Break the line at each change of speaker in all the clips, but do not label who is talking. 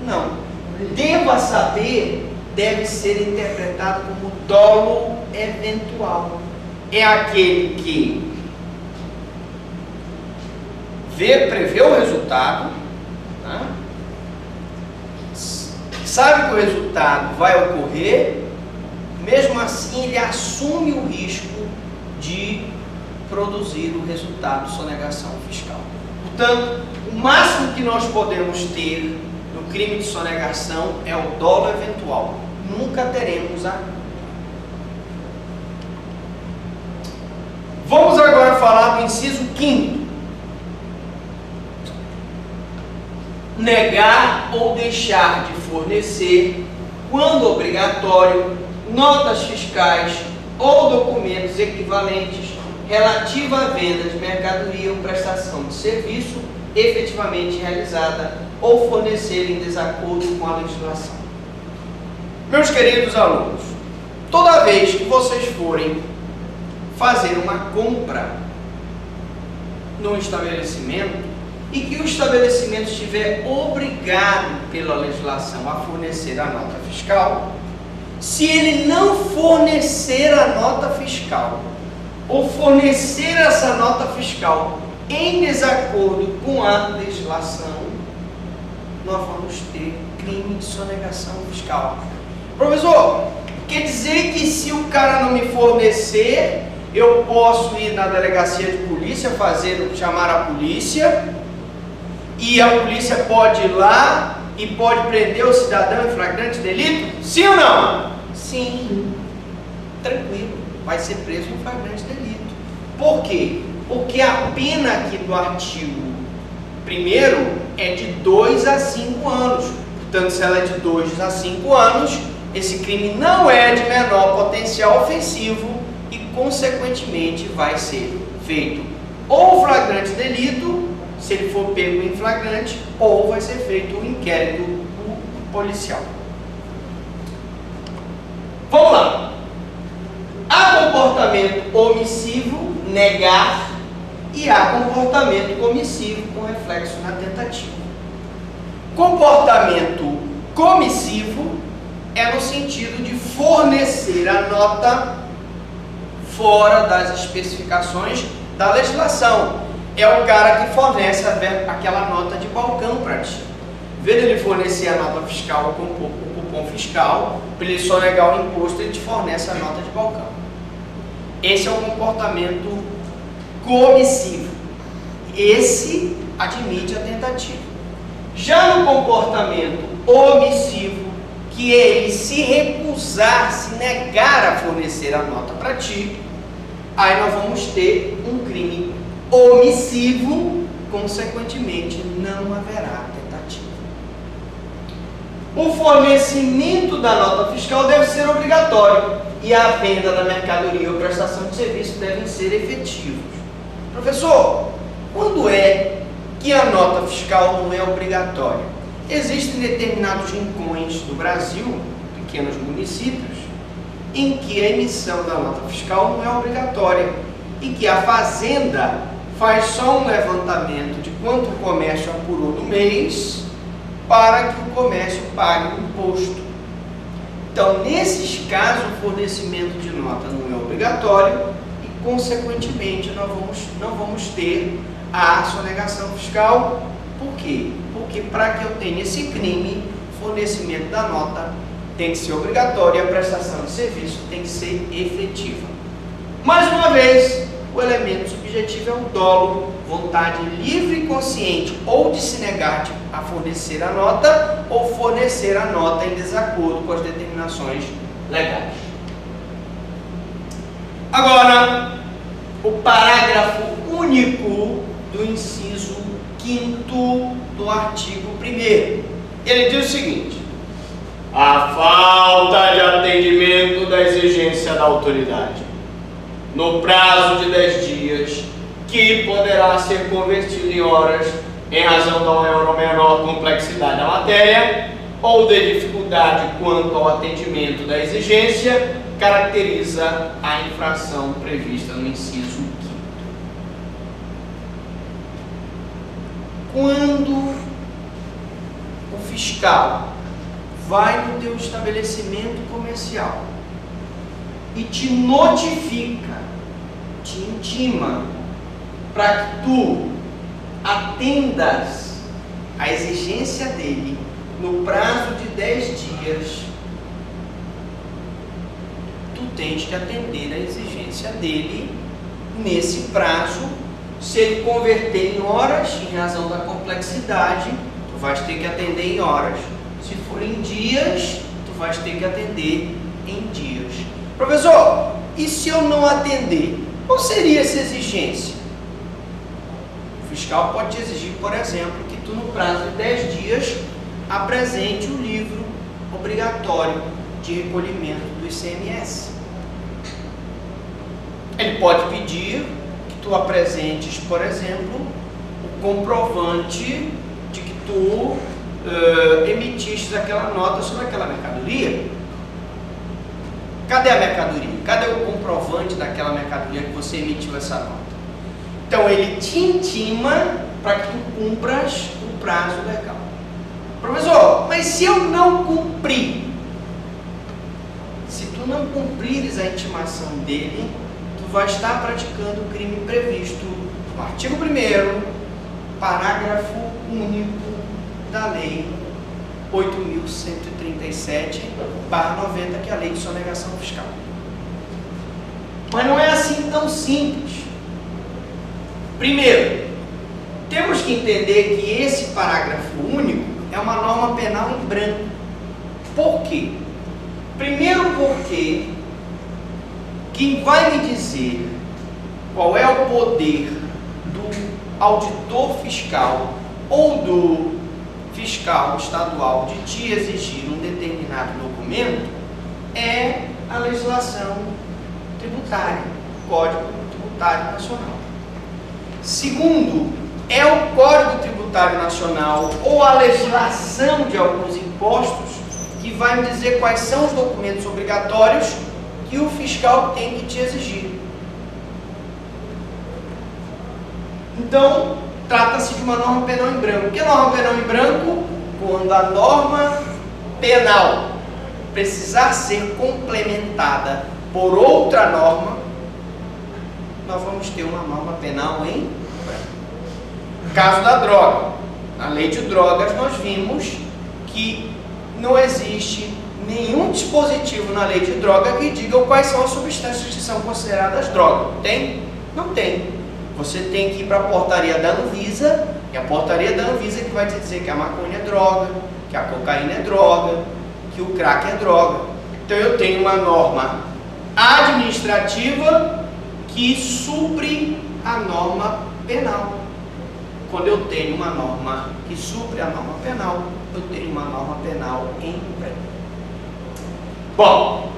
Não. Deva saber deve ser interpretado como dolo eventual. É aquele que prevê o resultado, tá? Sabe que o resultado vai ocorrer, mesmo assim ele assume o risco de produzir o resultado de sonegação fiscal. Portanto, o máximo que nós podemos ter no crime de sonegação é o dolo eventual. Nunca teremos a... Vamos agora falar do inciso 5º. Negar ou deixar de fornecer, quando obrigatório, notas fiscais ou documentos equivalentes relativa à venda de mercadoria ou prestação de serviço efetivamente realizada ou fornecer em desacordo com a legislação. Meus queridos alunos, toda vez que vocês forem fazer uma compra num estabelecimento e que o estabelecimento estiver obrigado pela legislação a fornecer a nota fiscal, se ele não fornecer a nota fiscal ou fornecer essa nota fiscal em desacordo com a legislação, nós vamos ter crime de sonegação fiscal. Professor, quer dizer que se o cara não me fornecer, eu posso ir na delegacia de polícia, chamar a polícia, e a polícia pode ir lá e pode prender o cidadão em flagrante delito? Sim ou não? Sim. Tranquilo, vai ser preso em flagrante delito. Por quê? Porque a pena aqui do artigo 1º é de 2 a 5 anos. Portanto, se ela é de 2 a 5 anos, esse crime não é de menor potencial ofensivo e, consequentemente, vai ser feito ou flagrante delito, se ele for pego em flagrante, ou vai ser feito um inquérito policial. Vamos lá. Há comportamento omissivo, negar, e há comportamento comissivo com reflexo na tentativa. Comportamento comissivo é no sentido de fornecer a nota fora das especificações da legislação. É o cara que fornece aquela nota de balcão para ti. Em vez de ele fornecer a nota fiscal com o cupom fiscal, para ele sonegar o imposto, ele te fornece a nota de balcão. Esse é o comportamento comissivo. Esse admite a tentativa. Já no comportamento omissivo, que é ele se recusar, se negar a fornecer a nota para ti, aí nós vamos ter um crime omissivo, consequentemente não haverá tentativa. O fornecimento da nota fiscal deve ser obrigatório e a venda da mercadoria ou prestação de serviço devem ser efetivos. Professor, quando é que a nota fiscal não é obrigatória? Existem determinados rincões do Brasil, pequenos municípios, em que a emissão da nota fiscal não é obrigatória e que a fazenda faz só um levantamento de quanto o comércio apurou no mês para que o comércio pague o imposto. Então, nesses casos, o fornecimento de nota não é obrigatório e, consequentemente, nós não vamos ter a sonegação fiscal. Por quê? Porque para que eu tenha esse crime, o fornecimento da nota tem que ser obrigatório e a prestação de serviço tem que ser efetiva. Mais uma vez, o elemento subjetivo é o dolo, vontade livre e consciente ou de se negar a fornecer a nota ou fornecer a nota em desacordo com as determinações legais. Agora, o parágrafo único do inciso 5º do artigo 1º. Ele diz o seguinte: a falta de atendimento da exigência da autoridade no prazo de 10 dias, que poderá ser convertido em horas em razão da maior ou menor complexidade da matéria ou de dificuldade quanto ao atendimento da exigência, caracteriza a infração prevista no inciso 5º. Quando o o fiscal vai no teu estabelecimento comercial e te notifica, te intima para que tu atendas a exigência dele no prazo de 10 dias, tu tens que atender a exigência dele nesse prazo. Se ele converter em horas, em razão da complexidade, tu vais ter que atender em horas. Se for em dias, tu vais ter que atender em dias. Professor, e se eu não atender? Qual seria essa exigência? O fiscal pode te exigir, por exemplo, que tu no prazo de 10 dias apresente o livro obrigatório de recolhimento do ICMS. Ele pode pedir que tu apresentes, por exemplo, o comprovante de que tu emitiste aquela nota sobre aquela mercadoria. Cadê a mercadoria? Cadê o comprovante daquela mercadoria que você emitiu essa nota? Então ele te intima para que tu cumpras o prazo legal. Professor, mas se eu não cumprir? Se tu não cumprires a intimação dele, tu vai estar praticando o crime previsto no artigo 1º, parágrafo único da Lei 8.137/90, que é a Lei de Sonegação Fiscal. Mas não é assim tão simples. Primeiro, temos que entender que esse parágrafo único é uma norma penal em branco. Por quê? Primeiro porque quem vai me dizer qual é o poder do auditor fiscal ou do fiscal estadual de te exigir um determinado documento é a legislação tributária, o Código Tributário Nacional. Segundo, é o Código Tributário Nacional ou a legislação de alguns impostos que vai me dizer quais são os documentos obrigatórios que o fiscal tem que te exigir. Então, trata-se de uma norma penal em branco. O que é norma penal em branco? Quando a norma penal precisar ser complementada por outra norma, nós vamos ter uma norma penal em branco. Caso da droga. Na lei de drogas nós vimos que não existe nenhum dispositivo na lei de droga que diga quais são as substâncias que são consideradas droga. Tem? Não tem. Você tem que ir para a portaria da Anvisa, e a portaria da Anvisa que vai te dizer que a maconha é droga, que a cocaína é droga, que o crack é droga. Então eu tenho uma norma administrativa que supre a norma penal. Quando eu tenho uma norma que supre a norma penal, eu tenho uma norma penal em branco. Bom,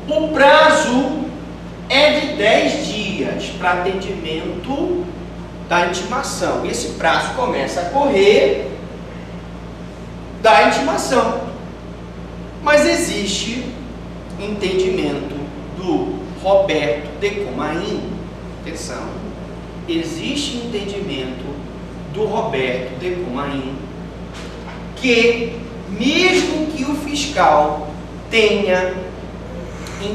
o prazo é de 10 dias para atendimento da intimação. Esse prazo começa a correr da intimação. Mas existe entendimento do Roberto de Comain, atenção, existe entendimento do Roberto de Comain que mesmo que o fiscal tenha te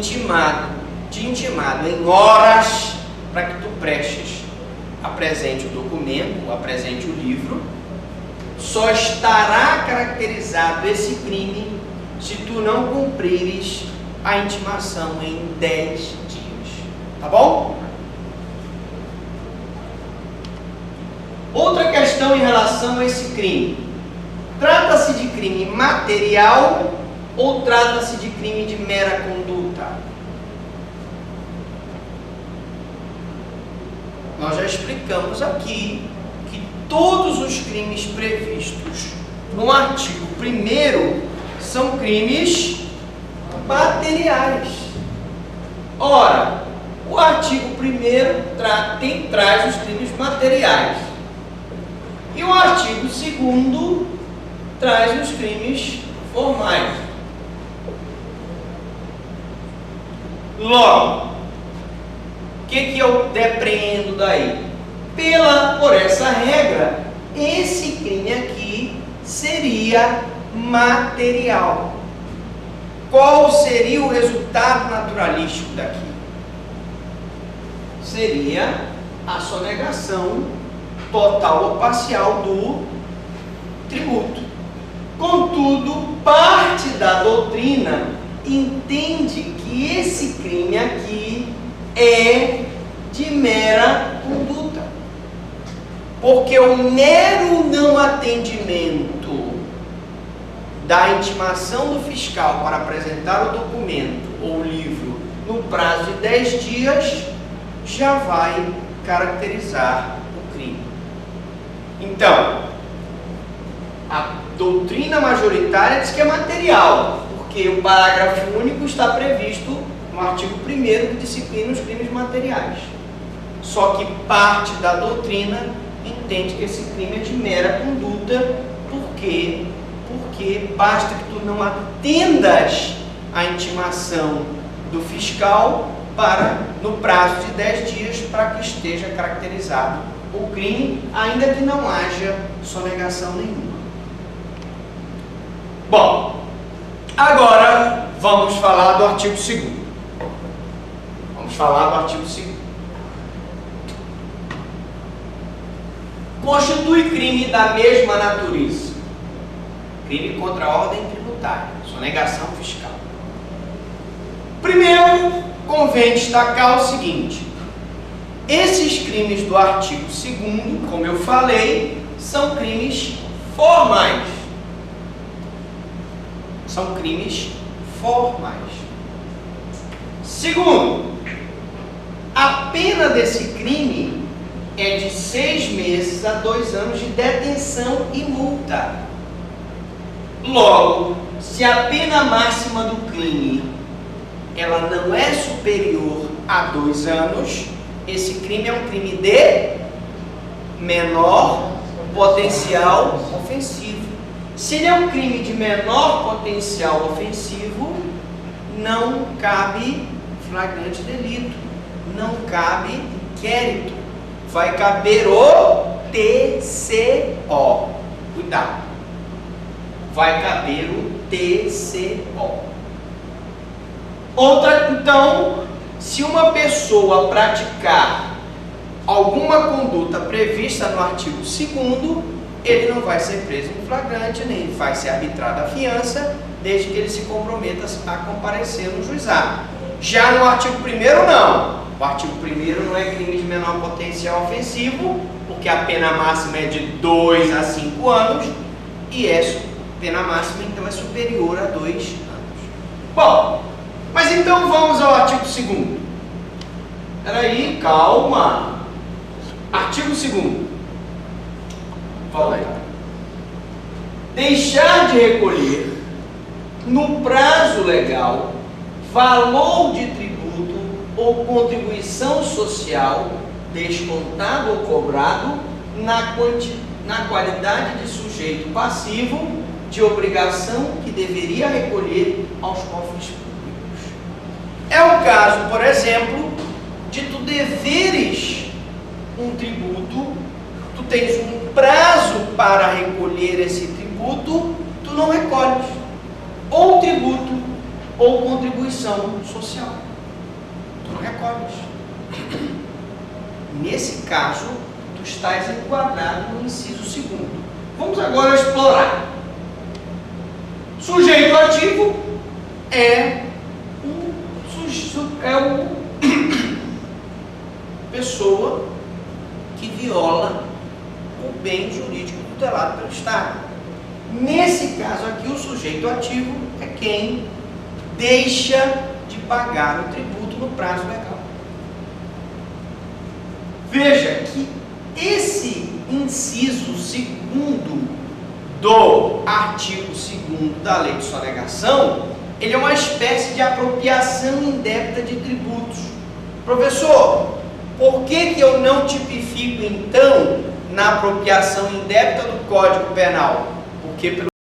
intimado em horas para que tu prestes, apresente o documento, apresente o livro, só estará caracterizado esse crime se tu não cumprires a intimação em 10 dias. Tá bom? Outra questão em relação a esse crime. Trata-se de crime material ou trata-se de crime de mera conduta? Nós já explicamos aqui que todos os crimes previstos no artigo 1º são crimes materiais. Ora, o artigo 1º traz os crimes materiais e o artigo 2º traz os crimes formais. Logo, o que eu depreendo daí? Por essa regra, esse crime aqui seria material. Qual seria o resultado naturalístico daqui? Seria a sonegação total ou parcial do tributo. Contudo, parte da doutrina entende que esse crime aqui é de mera conduta, porque o mero não atendimento da intimação do fiscal para apresentar o documento ou livro no prazo de 10 dias já vai caracterizar o crime. Então, a doutrina majoritária diz que é material, porque o parágrafo único está previsto no artigo 1º que disciplina os crimes materiais. Só que parte da doutrina entende que esse crime é de mera conduta, porque basta que tu não atendas a intimação do fiscal no prazo de 10 dias para que esteja caracterizado o crime, ainda que não haja sonegação nenhuma. Bom, agora vamos falar do artigo 2º. Vamos falar do artigo 2º. Constitui crime da mesma natureza. Crime contra a ordem tributária, sonegação fiscal. Primeiro, convém destacar o seguinte: esses crimes do artigo 2º, como eu falei, são crimes formais. São crimes formais. Segundo, a pena desse crime é de 6 meses a 2 anos de detenção e multa. Logo, se a pena máxima do crime ela não é superior a 2 anos, esse crime é um crime de menor potencial ofensivo. Se ele é um crime de menor potencial ofensivo, não cabe flagrante delito, não cabe inquérito, vai caber o TCO. Cuidado! Vai caber o TCO. Então, se uma pessoa praticar alguma conduta prevista no artigo 2º, ele não vai ser preso em flagrante, nem vai ser arbitrada a fiança, desde que ele se comprometa a comparecer no juizado. Já no artigo 1º, não. O artigo 1º não é crime de menor potencial ofensivo, porque a pena máxima é de 2 a 5 anos, e pena máxima então é superior a 2 anos. Bom, mas então vamos ao artigo 2º. Peraí, calma. Artigo 2º. Volta. Deixar de recolher no prazo legal valor de tributo ou contribuição social descontado ou cobrado na qualidade de sujeito passivo de obrigação que deveria recolher aos cofres públicos. É o caso, por exemplo, de tu deveres um tributo, tu tens um prazo para recolher esse tributo, tu não recolhes. Ou tributo, ou contribuição social. Tu não recolhes. Nesse caso, tu estás enquadrado no inciso 2º. Vamos agora explorar. Sujeito ativo é pessoa que viola o bem jurídico tutelado pelo Estado. Nesse caso aqui, o sujeito ativo é quem deixa de pagar o tributo no prazo legal. Veja que esse inciso 2º do artigo 2º da Lei de Sonegação, ele é uma espécie de apropriação indébita de tributos. Professor, por que eu não tipifico então na apropriação indébita do Código Penal? Porque